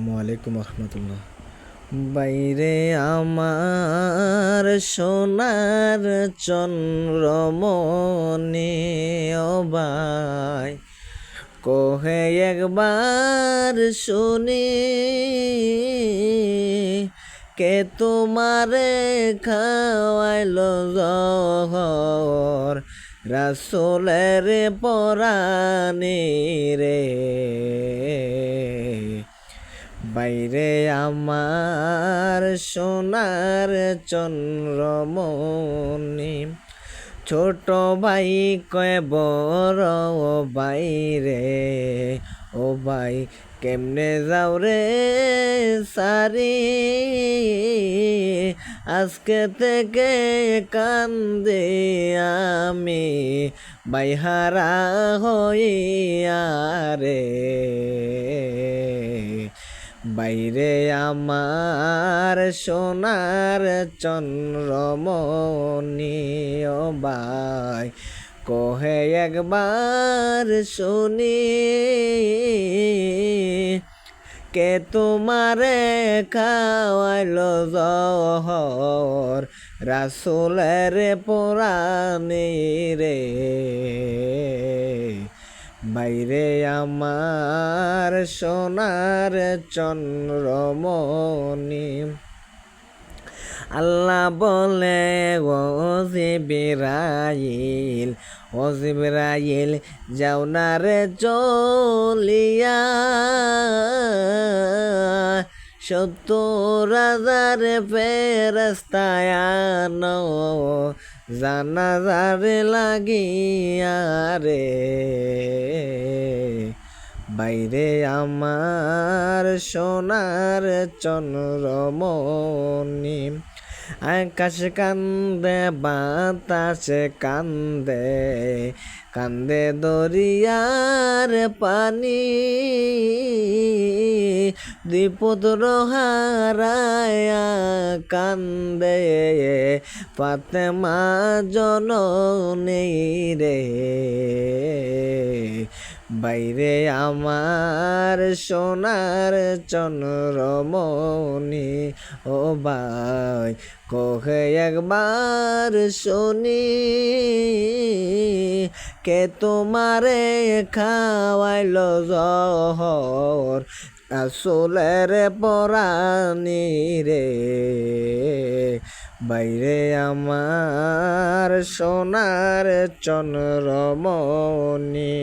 আসসালামু আলাইকুম রহমতুল্লাহ। বাইরে আমার সোনার চন্দ্রমণি ও ভাই, কহে একবার শুনি, কে তোমারে খাওয়াইল জহর রাসূলের পরাণে রে। বাইরে আমার সোনার চন্দ্রমণি, ছোট ভাই কয় বড় বাইরে, ও ভাই কেমনে যাও রে সারি, আজকে থেকে কান্দে আমি বাইহারা হইয়া রে। বাইরে আমার সোনার চন্দ্রমণি ও ভাই, কহে একবার শুনি, কে তোমারে খাওয়াইল জহর রাসূলের পরাণে রে। বাইরে আমার সোনার চন্দ্রমণি, আল্লাহ বলে ও জিবরাইল, ও জিবরাইল যাও না রে চলিয়া, ৭০,০০০ ফেরেশতা আনো জানাজার লাগিয়া রে। বাইরে আমার সোনার চন্দ্রমণি, আকাশ কান্দে বাতাস কান্দে, কান্দে দরিয়ার পানি, দুই পুত্র হারায়া কান্দে ফাতেমা জননী রে। বাইরে আমার সোনার চন্দ্রমণি ও ভাই, কহে একবার শুনি, কে তোমারে খাওয়াইল জহর রাসূলের পরাণে রে। বাইরে আমার সোনার চন্দ্রমণি।